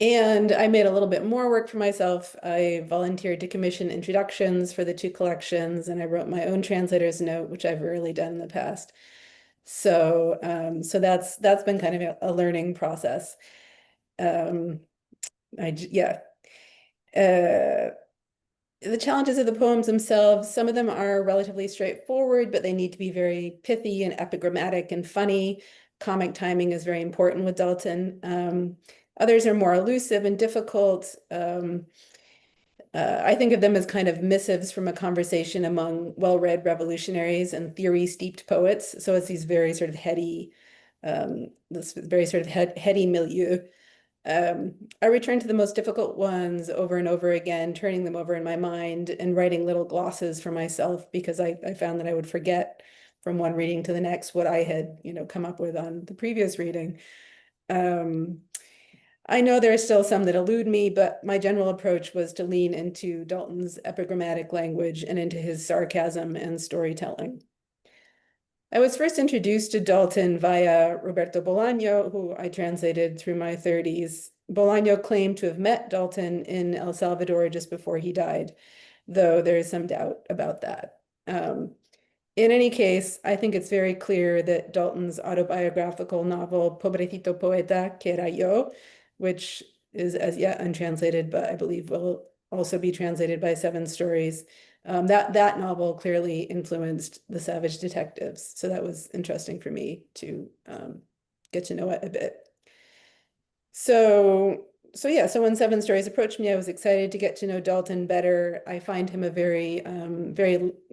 And I made a little bit more work for myself. I volunteered to commission introductions for the two collections, and I wrote my own translator's note, which I've rarely done in the past. So that's been kind of a learning process. The challenges of the poems themselves, some of them are relatively straightforward, but they need to be very pithy and epigrammatic and funny. Comic timing is very important with Dalton. Others are more elusive and difficult. I think of them as kind of missives from a conversation among well-read revolutionaries and theory-steeped poets. So it's these very sort of heady, heady milieu. I return to the most difficult ones over and over again, turning them over in my mind and writing little glosses for myself because I found that I would forget from one reading to the next what I had, come up with on the previous reading. I know there are still some that elude me, but my general approach was to lean into Dalton's epigrammatic language and into his sarcasm and storytelling. I was first introduced to Dalton via Roberto Bolaño, who I translated through my 30s. Bolaño claimed to have met Dalton in El Salvador just before he died, though there is some doubt about that. In any case, I think it's very clear that Dalton's autobiographical novel, Pobrecito Poeta, que era yo, which is as yet untranslated, but I believe will also be translated by Seven Stories. That novel clearly influenced The Savage Detectives. So that was interesting for me to get to know it a bit. So when Seven Stories approached me, I was excited to get to know Dalton better. I find him a very,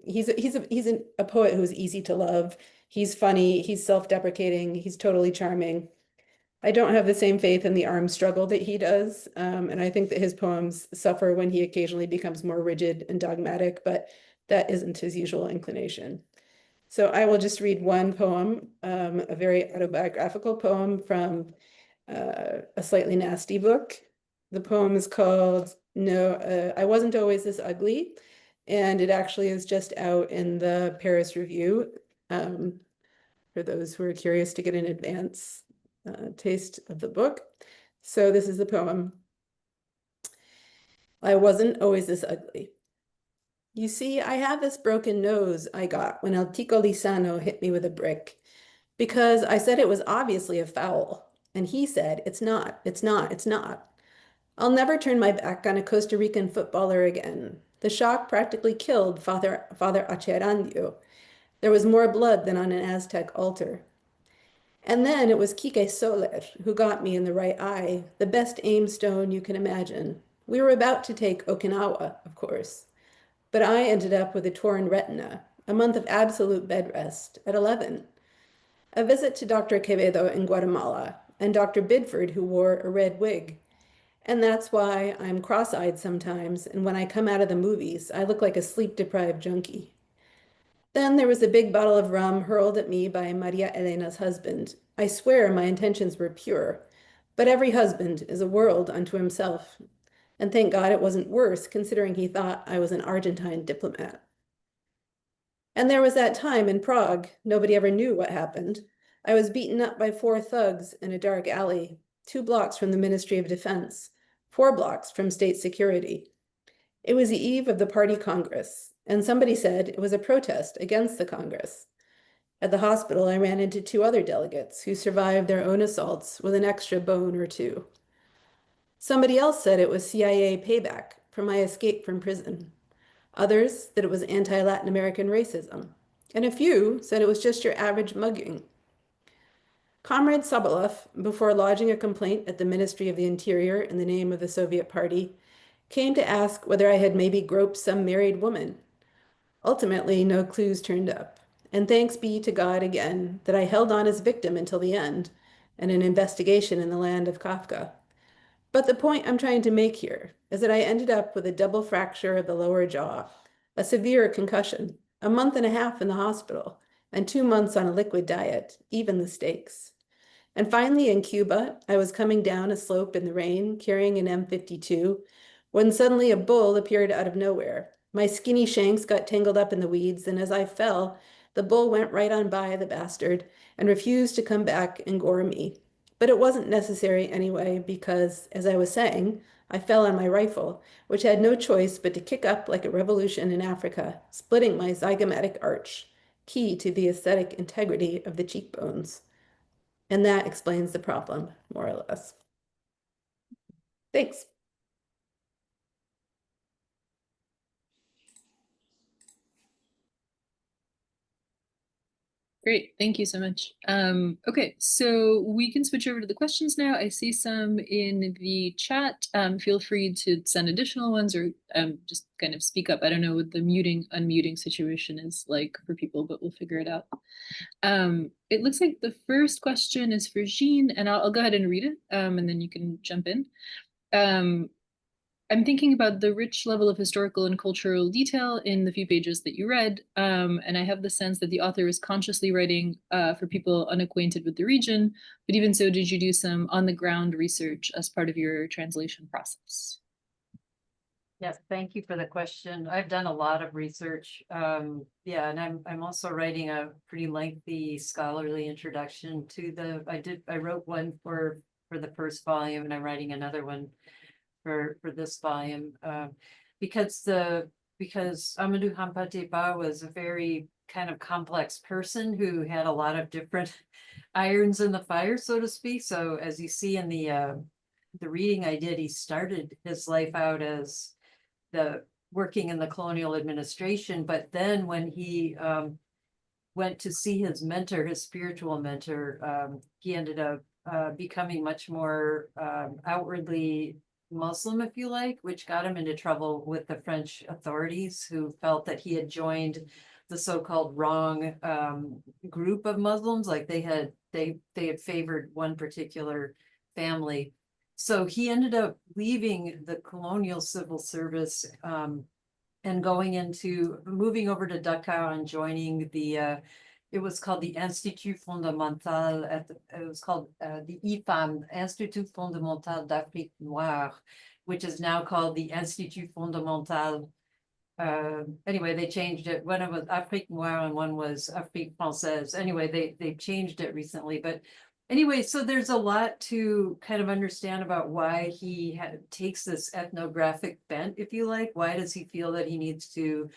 he's a poet who's easy to love. He's funny, he's self-deprecating, he's totally charming. I don't have the same faith in the arms struggle that he does, and I think that his poems suffer when he occasionally becomes more rigid and dogmatic, but that isn't his usual inclination. So I will just read one poem, a very autobiographical poem from a slightly nasty book. The poem is called No, I Wasn't Always This Ugly, and it actually is just out in the Paris Review, for those who are curious to get an advance taste of the book. So this is the poem. I wasn't always this ugly. You see, I have this broken nose I got when El Tico Lisano hit me with a brick, because I said it was obviously a foul, and he said, it's not, it's not, it's not. I'll never turn my back on a Costa Rican footballer again. The shock practically killed Father Acherandio. There was more blood than on an Aztec altar. And then it was Quique Soler who got me in the right eye, the best aim stone you can imagine. We were about to take Okinawa, of course. But I ended up with a torn retina, a month of absolute bed rest at 11. A visit to Dr. Quevedo in Guatemala, and Dr. Bidford, who wore a red wig. And that's why I'm cross-eyed sometimes, and when I come out of the movies, I look like a sleep-deprived junkie. Then there was a big bottle of rum hurled at me by Maria Elena's husband. I swear my intentions were pure, but every husband is a world unto himself. And thank God it wasn't worse, considering he thought I was an Argentine diplomat. And there was that time in Prague, nobody ever knew what happened. I was beaten up by 4 thugs in a dark alley, 2 blocks from the Ministry of Defense, 4 blocks from State Security. It was the eve of the party Congress, and somebody said it was a protest against the Congress. At the hospital, I ran into 2 other delegates who survived their own assaults with an extra bone or 2. Somebody else said it was CIA payback for my escape from prison. Others that it was anti-Latin American racism. And a few said it was just your average mugging. Comrade Sobolov, before lodging a complaint at the Ministry of the Interior in the name of the Soviet Party, came to ask whether I had maybe groped some married woman. Ultimately, no clues turned up. And thanks be to God again that I held on as victim until the end, and an investigation in the land of Kafka. But the point I'm trying to make here is that I ended up with a double fracture of the lower jaw, a severe concussion, a month and a half in the hospital, and 2 months on a liquid diet, even the stakes. And finally in Cuba, I was coming down a slope in the rain, carrying an M52, when suddenly a bull appeared out of nowhere. My skinny shanks got tangled up in the weeds, and as I fell, the bull went right on by the bastard and refused to come back and gore me. But it wasn't necessary anyway, because, as I was saying, I fell on my rifle, which had no choice but to kick up like a revolution in Africa, splitting my zygomatic arch, key to the aesthetic integrity of the cheekbones. And that explains the problem, more or less. Thanks. Great, thank you so much. Okay, so we can switch over to the questions now. I see some in the chat. Feel free to send additional ones or just kind of speak up. I don't know what the muting, unmuting situation is like for people, but we'll figure it out. It looks like the first question is for Jeanne, and I'll go ahead and read it, and then you can jump in. I'm thinking about the rich level of historical and cultural detail in the few pages that you read, and I have the sense that the author is consciously writing for people unacquainted with the region, but even so, did you do some on-the-ground research as part of your translation process? Yes, thank you for the question. I've done a lot of research. Yeah, and I'm also writing a pretty lengthy scholarly introduction to I wrote one for the first volume, and I'm writing another one for this volume. Because Amadou Hampâté-Bâ was a very kind of complex person who had a lot of different irons in the fire, so to speak. So as you see in the reading I did, he started his life out as working in the colonial administration, but then when he went to see his mentor, his spiritual mentor, he ended up becoming much more outwardly Muslim, if you like, which got him into trouble with the French authorities, who felt that he had joined the so-called wrong group of Muslims, like they had favored one particular family. So he ended up leaving the colonial civil service and moving over to Dakar and joining it was called the Institut Fondamental, it was called the IFAM, Institut Fondamental d'Afrique Noire, which is now called the Institut Fondamental. Anyway, they changed it. One was Afrique Noire and one was Afrique Française. Anyway, they changed it recently, but anyway, so there's a lot to kind of understand about why he takes this ethnographic bent, if you like. Why does he feel that he needs to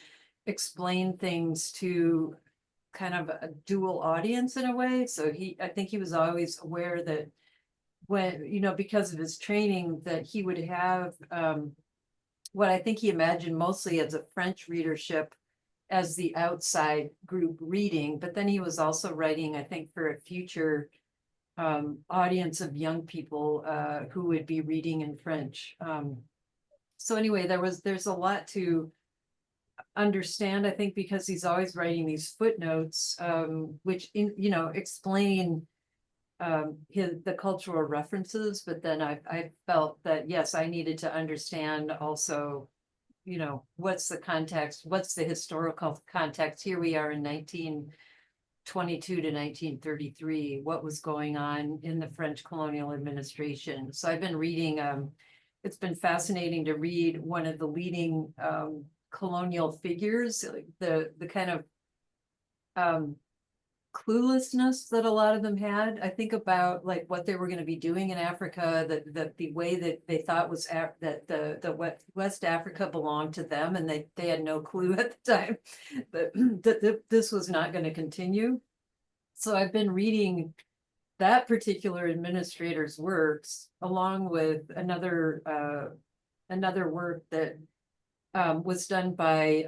explain things to kind of a dual audience in a way? So I think he was always aware that when, because of his training, that he would have what I think he imagined mostly as a French readership as the outside group reading, but then he was also writing, I think, for a future audience of young people who would be reading in French. So anyway, there's a lot to understand, I think, because he's always writing these footnotes, which explain the cultural references. But then I felt that, yes, I needed to understand also, what's the context, what's the historical context. Here we are in 1922 to 1933, what was going on in the French colonial administration. So I've been reading, it's been fascinating to read one of the leading colonial figures, the kind of cluelessness that a lot of them had. I think about like what they were going to be doing in Africa, that the way that they thought was that the West Africa belonged to them, and they had no clue at the time that this was not going to continue. So I've been reading that particular administrator's works along with another work that was done by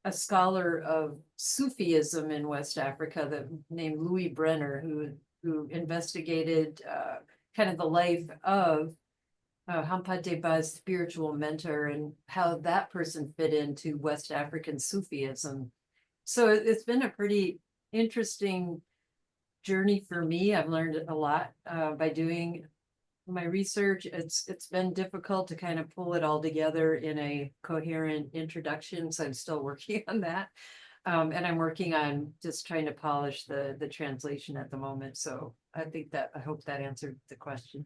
a scholar of Sufism in West Africa named Louis Brenner, who investigated kind of the life of Hampâté-Bâ's spiritual mentor and how that person fit into West African Sufism. So it's been a pretty interesting journey for me. I've learned a lot by doing my research. It's been difficult to kind of pull it all together in a coherent introduction, so I'm still working on that. And I'm working on just trying to polish the translation at the moment. So I hope that answered the question.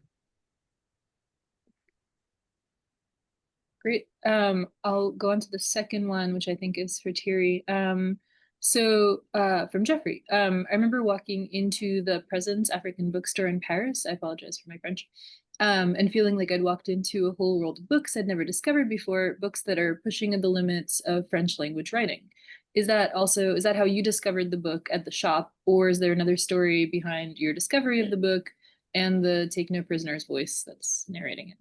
Great. I'll go on to the second one, which I think is for Thierry. So from Jeffrey, I remember walking into the Presence African bookstore in Paris. I apologize for my French. And feeling like I'd walked into a whole world of books I'd never discovered before, books that are pushing at the limits of French language writing. Is that how you discovered the book at the shop, or is there another story behind your discovery of the book and the Take No Prisoners voice that's narrating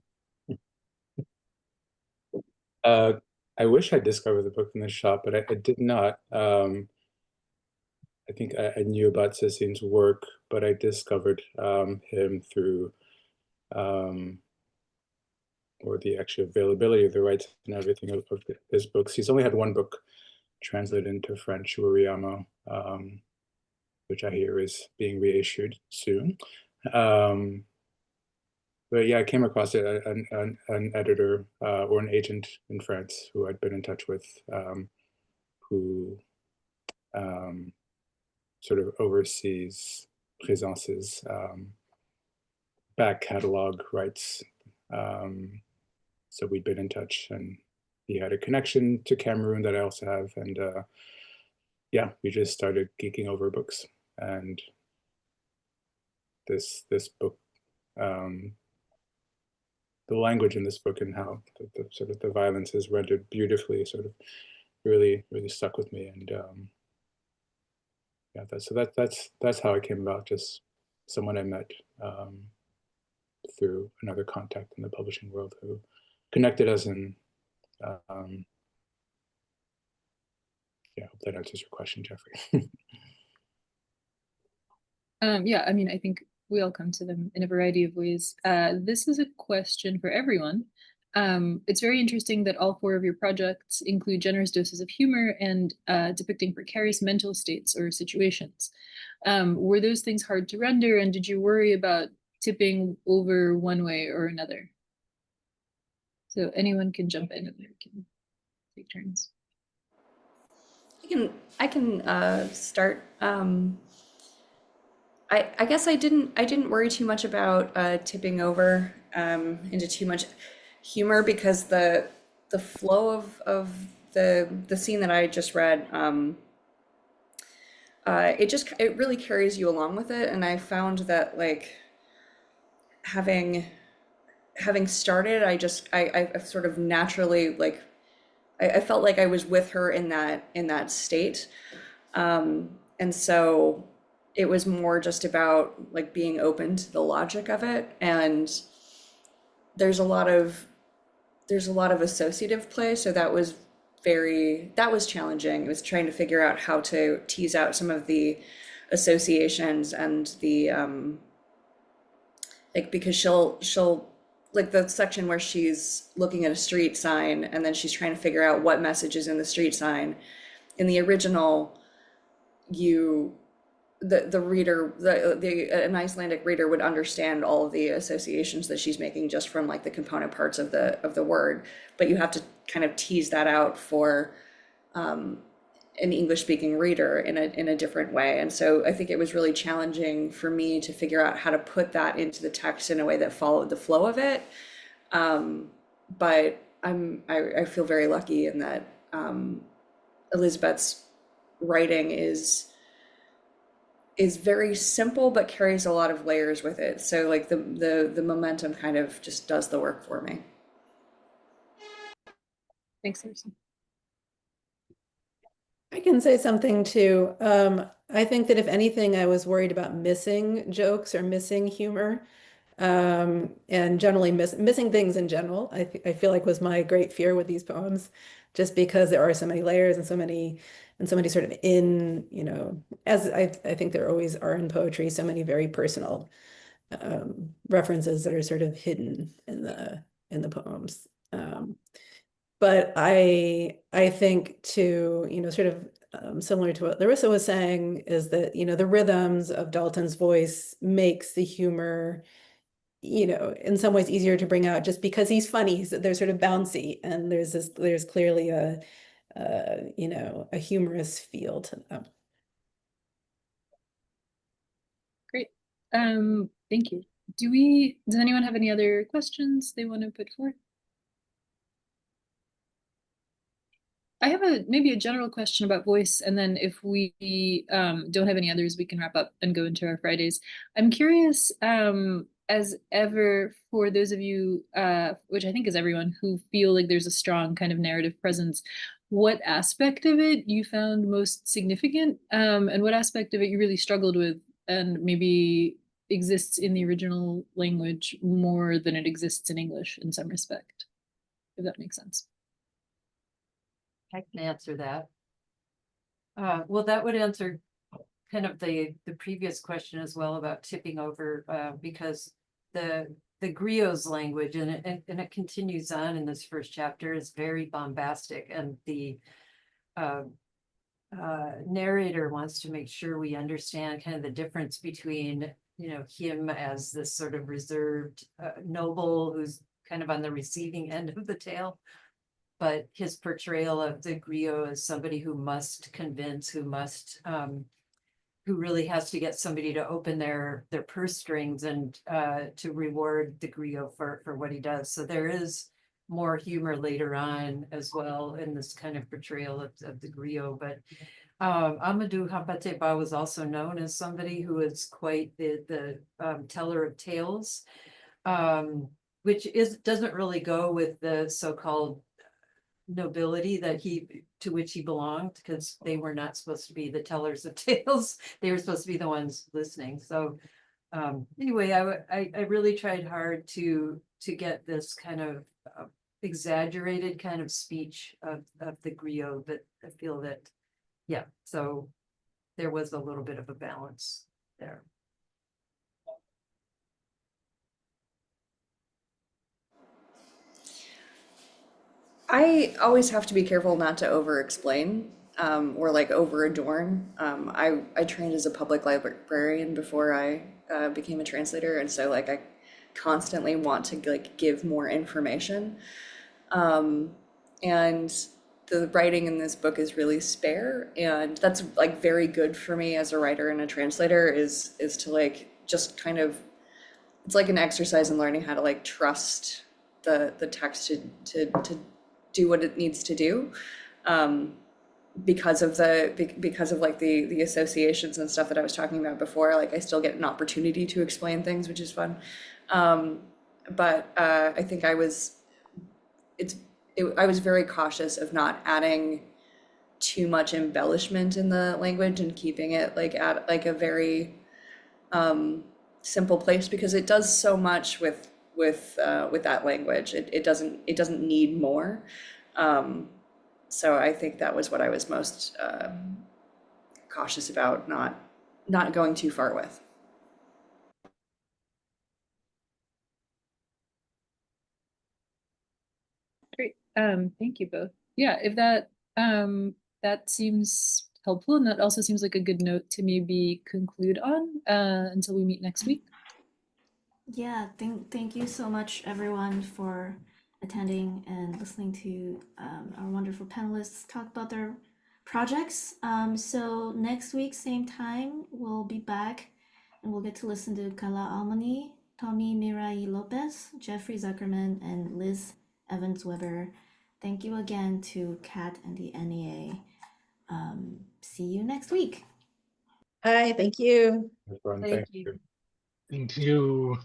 it? I wish I discovered the book in the shop, but I did not. I think I knew about Cécine's work, but I discovered him through, or the actual availability of the rights and everything of his books. He's only had one book translated into French, Uriamo, which I hear is being reissued soon. but yeah, I came across it, an editor or an agent in France who I'd been in touch with, who sort of oversees Présence's back catalog rights. So we'd been in touch, and he had a connection to Cameroon that I also have, and yeah, we just started geeking over books, and this book, the language in this book and how the sort of the violence is rendered beautifully, sort of really stuck with me, and yeah, that's how it came about. Just someone I met through another contact in the publishing world who connected us, and yeah, I hope that answers your question, Jeffrey. Yeah, I mean, I think we all come to them in a variety of ways. This is a question for everyone. It's very interesting that all 4 of your projects include generous doses of humor and depicting precarious mental states or situations. Were those things hard to render, and did you worry about tipping over one way or another? So anyone can jump in and we can take turns. I can start. I guess I didn't worry too much about tipping over into too much humor, because the flow of the scene that I just read, it really carries you along with it, and I found that, like, having started, I sort of naturally, like, I felt like I was with her in that state. And so it was more just about, like, being open to the logic of it. And there's a lot of associative play, so that was challenging. It was trying to figure out how to tease out some of the associations and the like, because she'll like, the section where she's looking at a street sign and then she's trying to figure out what message is in the street sign. In the original, the reader, an Icelandic reader would understand all of the associations that she's making just from, like, the component parts of the word, but you have to kind of tease that out for an English-speaking reader in a different way. And so I think it was really challenging for me to figure out how to put that into the text in a way that followed the flow of it. But I feel very lucky in that Elizabeth's writing is very simple but carries a lot of layers with it. So, like, the momentum kind of just does the work for me. Thanks, Larissa. I can say something too. I think that if anything, I was worried about missing jokes or missing humor, and generally missing things in general. I feel like was my great fear with these poems, just because there are so many layers and so many sort of as I think there always are in poetry, so many very personal references that are sort of hidden in the poems. But I think too, sort of similar to what Larissa was saying, is that, the rhythms of Dalton's voice makes the humor, in some ways easier to bring out, just because he's funny. They're sort of bouncy, and there's clearly a humorous feel to them. Great. Thank you. Does anyone have any other questions they want to put forth? I have maybe a general question about voice, and then if we don't have any others, we can wrap up and go into our Fridays. I'm curious, as ever, for those of you, which I think is everyone, who feel like there's a strong kind of narrative presence, what aspect of it you found most significant, and what aspect of it you really struggled with, and maybe exists in the original language more than it exists in English in some respect, if that makes sense. I can answer that. Well, that would answer kind of the previous question as well about tipping over, because the griot's language, and it continues on in this first chapter, is very bombastic, and the narrator wants to make sure we understand kind of the difference between you know, him as this sort of reserved noble who's kind of on the receiving end of the tale. But his portrayal of the griot as somebody who must convince, who must, who really has to get somebody to open their purse strings and to reward the griot for what he does. So there is more humor later on as well in this kind of portrayal of the griot. But Amadou Hampateba was also known as somebody who is quite the teller of tales, which doesn't really go with the so-called nobility that to which he belonged, because they were not supposed to be the tellers of tales. They were supposed to be the ones listening. So anyway, I really tried hard to get this kind of exaggerated kind of speech of the griot, but I feel that, yeah, so there was a little bit of a balance there. I always have to be careful not to over explain or like over adorn. I trained as a public librarian before I became a translator, and so like I constantly want to like give more information. And the writing in this book is really spare, and that's like very good for me as a writer and a translator is to like just kind of, it's like an exercise in learning how to like trust the text to do what it needs to do, because of like the associations and stuff that I was talking about before. Like I still get an opportunity to explain things, which is fun. But I think I was very cautious of not adding too much embellishment in the language and keeping it like at like a very simple place, because it does so much with that language. It doesn't need more. So I think that was what I was most cautious about, not going too far with. Great. Thank you both. Yeah, if that seems helpful, and that also seems like a good note to maybe conclude on until we meet next week. Yeah, thank you so much, everyone, for attending and listening to our wonderful panelists talk about their projects. So next week, same time, we'll be back and we'll get to listen to Kala Almani, Tommy Mirai Lopez, Jeffrey Zuckerman, and Liz Evans Weber. Thank you again to Kat and the NEA. See you next week. Hi, thank you. Everyone, Thank you. Thank you.